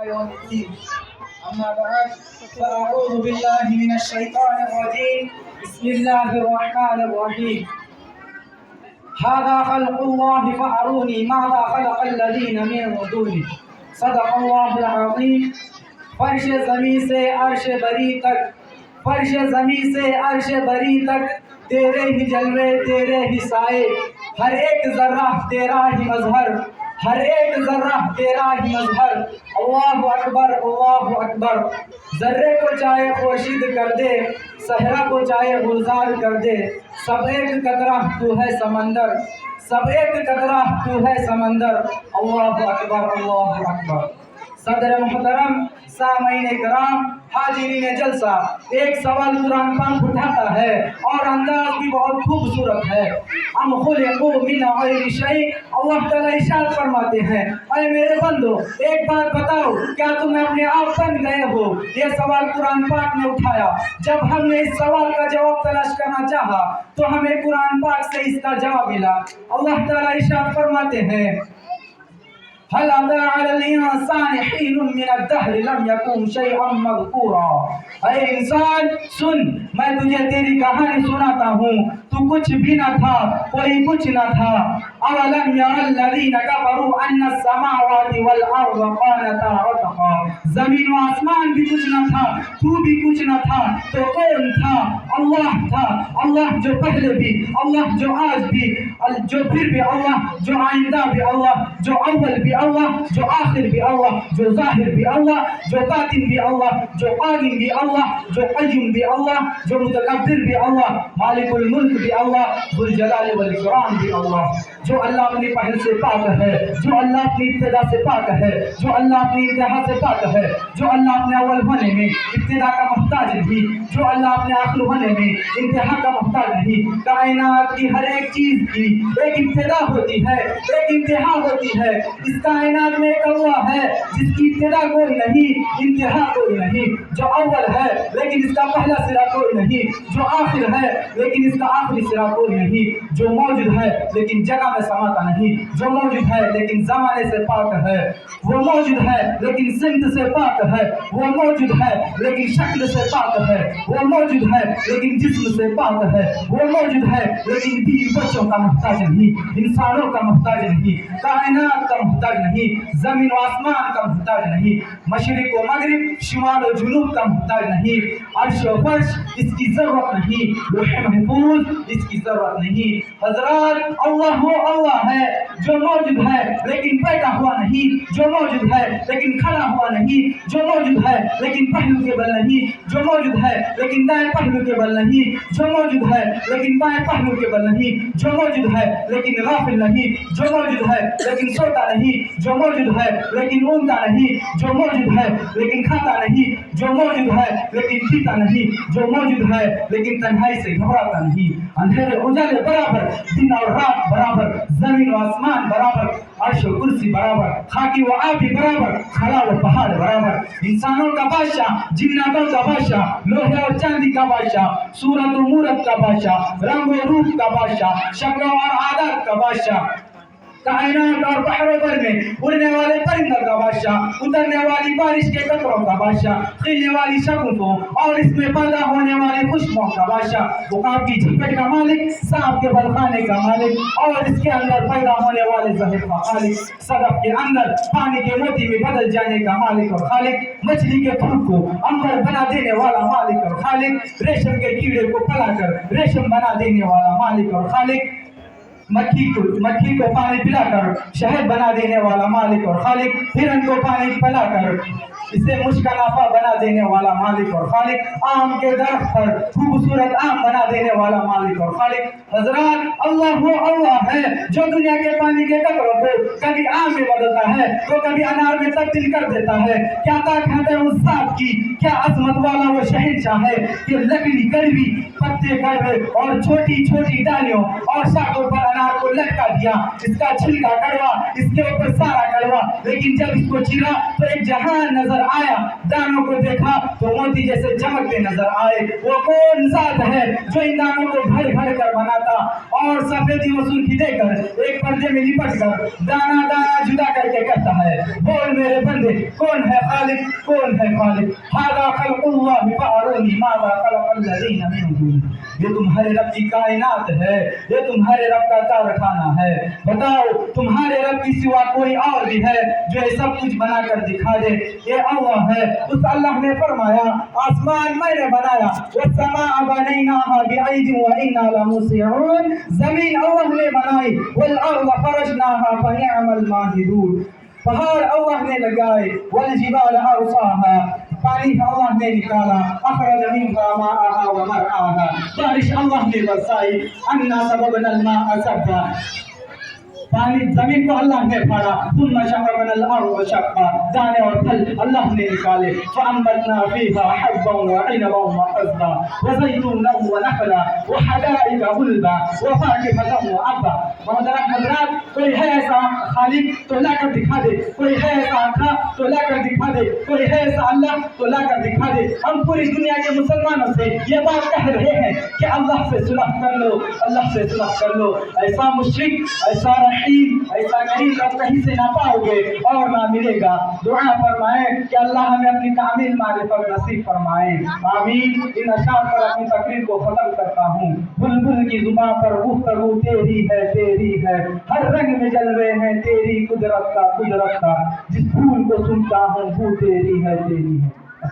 يوم الدين. أما بعد فأعوذ بالله من الشيطان الرجيم. بسم الله الرحمن الرحيم. هذا خلق الله فأروني ماذا خلق الذين من دونه. صدق اللہ العظیم. فرش زمین سے عرش بری تک، فرش زمین سے عرش بری تک، تیرے ہی جلوے تیرے ہی سائے، ہر ایک ذرہ تیرا ہی مظہر، ہر ایک ذرہ تیرا ہی مظہر. اللہ اکبر اللہ اکبر. ذرے کو چاہے خورشید کر دے، صحرا کو چاہے گلزار کر دے، سب ایک قطرہ تو ہے سمندر، سب ایک قطرہ تو ہے سمندر. اللہ اکبر اللہ اکبر. صدر محترم، سامعین کرام، حاضرین جلسہ، ایک سوال قرآن پاک اٹھاتا ہے اور انداز بھی بہت خوبصورت ہے. ام خلقوا من غیر شیء. اللہ تعالیٰ ارشاد فرماتے ہیں، اے میرے بندو ایک بات بتاؤ، کیا تم اپنے آپ بن گئے ہو؟ یہ سوال قرآن پاک نے اٹھایا. جب ہم نے اس سوال کا جواب تلاش کرنا چاہا تو ہمیں قرآن پاک سے اس کا جواب ملا. اللہ تعالیٰ ارشاد فرماتے ہیں، هل أتى على الإنسان حين من الدهر لم يكن شيئا مذكورا. اے انسان سن، میں تجھے تیری کہانی سناتا ہوں، تو کچھ بھی نہ تھا، کوئی کچھ نہ تھا. اولم ير الذين كفروا ان السماوات والارض كانتا رتقا. زمین و آسمان بھی کچھ نہ تھا، تو بھی کچھ نہ تھا، تو کون تھا؟ اللہ تھا. اللہ جو پہلے بھی، اللہ جو آج بھی، جو پھر بھی اللہ، جو آئندہ بھی اللہ، جو اول بھی اللہ، جو آخر بھی اللہ، جو ظاہر بھی اللہ، جو باطن بھی اللہ، جو قائم بھی اللہ، جو قیوم بھی اللہ، جو متکبر بھی اللہ، مالک الملک بھی اللہ، ذو الجلال والاکرام بھی اللہ. جو اللہ اپنی پہل سے پاک ہے، جو اللہ اپنی ابتدا سے پاک ہے، جو اللہ اپنی انتہا سے پاک ہے، جو اللہ اپنے اول ہونے میں ابتدا کا محتاج نہیں، جو اللہ اپنے آخر ہونے میں انتہا کا محتاج نہیں. کائنات کی ہر ایک چیز کی ایک ابتدا ہوتی ہے، ایک انتہا ہوتی ہے. اس کائنات میں ایک اللہ ہے جس کی ابتدا کوئی نہیں، انتہا کوئی نہیں، جو اول ہے لیکن اس کا پہلا سرا کوئی نہیں، جو آخر ہے لیکن اس کا آخری سرا کوئی نہیں، جو موجود ہے لیکن جگہ میں سماتا نہیں، جو موجود ہے لیکن زمانے سے پاک ہے، وہ موجود ہے لیکن سمت سے پاک ہے، وہ موجود ہے لیکن شکل سے پاک ہے، وہ موجود ہے لیکن جسم سے پاک ہے، وہ موجود ہے لیکن بیوی بچوں کا محتاج نہیں، انسانوں کا محتاج نہیں، کائنات کا محتاج نہیں، زمین و آسمان کا محتاج نہیں، مشرق و مغرب، شمال و جنوب کا محتاج نہیں، عرش و فرش اس کی ضرورت نہیں، لوح محفوظ اس کی ضرورت نہیں. حضرات، اللہ وہ اللہ ہے جو موجود ہے لیکن پیدا ہوا نہیں، جو موجود ہے لیکن کھڑا ہوا نہیں، جو موجود ہے لیکن پہلو کے بل نہیں، جو موجود ہے لیکن دائیں پہلو کے بل نہیں، جو موجود ہے لیکن بائیں پہلو کے بل نہیں، جو موجود ہے لیکن غافل نہیں، جو موجود ہے لیکن سوتا نہیں، جو موجود ہے لیکن اونتا نہیں، جو موجود ہے لیکن کھاتا نہیں، جو موجود ہے لیکن پیتا نہیں، جو موجود ہے لیکن تنہائی سے گھبراتا نہیں. اندھیرے اجالے برابر، دن اور رات برابر، زمین و آسمان برابر، عرش و کرسی برابر، خاکی و آبی برابر، کھڑا و پہاڑ برابر، انسانوں کا بادشاہ، جناتوں کا بادشاہ، لوہے اور چاندی کا بادشاہ، صورت و مورت کا بادشاہ، رنگ و روپ کا بادشاہ، شکلوں اور عادات کا بادشاہ، کائنات اور بحروں پر میں اڑنے والے پرندوں کا بادشاہ، اترنے والی بارش کے قطروں کا بادشاہ، کھلنے والی شگوفوں اور اس میں پیدا ہونے والی خوشبوؤں کا بادشاہ، عقاب کی جھپٹ کا مالک، سانپ کے بلخانے کا مالک اور اس کے اندر پیدا ہونے والے زہر کا خالق، صدف کے اندر پانی کے موتی میں بدل جانے کا مالک اور خالق، مچھلی کے پھول کو عنبر بنا دینے والا مالک اور خالق، ریشم کے کیڑے کو پلا کر ریشم بنا دینے والا مالک اور خالق، مکھی کو پانی پلا کر شہد بنا دینے والا مالک اور خالق، ہرن کو پانی پلا کر اسے مشکل نافع بنا دینے والا مالک اور خالق، آم کے درخت پر خوبصورت آم بنا دینے والا مالک اور خالق. حضرات، اللہ وہ اللہ ہے جو دنیا کے پانی کے قطروں کو کبھی آم میں بدلتا ہے تو کبھی انار میں تبدیل کر دیتا ہے. کیا طاقت ہے اس ذات کی، کیا عظمت والا وہ شہنشاہ ہے کہ لکڑی کڑوی، پتے کڑوے اور چھوٹی چھوٹی ڈالیوں اور شاخوں پر انار کو لٹکا دیا، اس کا چھلکا کڑوا، اس کے اوپر سارا کڑوا، لیکن جب اس کو چیرا تو ایک جہان نظر آیا، دانوں کو دیکھا تو موتی جیسے چمکتے نظر آئے۔ وہ کون ذات ہے جو ان دانوں کو بھر بھر کر بناتا اور سفیدی و سرخی دے کر ایک پردے میں لپٹ کر دانا دانا جدا کر کے کہتا ہے، بول میرے بندے کون ہے خالق، کون ہے خالق؟ ھذا خلق اللہ فارونی ماذا خلق الذین من دونہ۔ یہ تمہارے رب کی کائنات ہے، یہ تمہارے رب کا کارخانہ ہے، بتاؤ تمہارے رب کی سوا کوئی اور بھی ہے جو یہ سب کچھ بنا کر دکھا دے؟ یہ اللہ ہے۔ اس اللہ نے فرمایا آسمان میں نے بنایا، والسماء بنیناها بعید وانا لموسعون، زمین اللہ نے بنائی، والارض فرشناها فنعم الماہدون، پہاڑ اللہ نے لگائے، والجبال ارساها، پانی اللہ نے نکالا، اخرج منها ماءها ومرعاها، بارش اللہ نے برسائی، انا سببنا الماء سبا، پانی زمین کو اللہ نے پھاڑا، ثم شققنا الارض شقا، دانے اور پھل اللہ نے نکالے، فانبتنا فيها حبا وعنبا وقضبا وزيتونا ونخلا وحدائق غلبا وفاكهة وابا۔ محترم حضرات، کوئی ہے ایسا خالق تو لا کر دکھا دے، کوئی ہے ایسا آقا تو لا کر دکھا دے، کوئی ہے ایسا اللہ تو لا کر دکھا دے۔ ہم پوری دنیا کے مسلمانوں سے یہ بات کہہ رہے ہیں کہ اللہ سے صلح کر لو، اللہ سے صلح کر لو۔ ایسا مشرک، ایسا رحیم، ایسا کریم رب کہیں سے نہ پاؤ گے اور نہ ملے گا۔ دعا فرمائیں کہ اللہ ہمیں اپنی کامل معرفت نصیب فرمائیں، آمین۔ ان اشعار پر اپنی تقریر کو ختم کرتا ہوں۔ بلبل کی زباں پر گفتگو تیری ہے، تیری ہے، ہر رنگ میں جلوے ہیں تیری قدرت کا، قدرت کا، جس پھول کو سنتا ہوں وہ تیری ہے، تیری ہے۔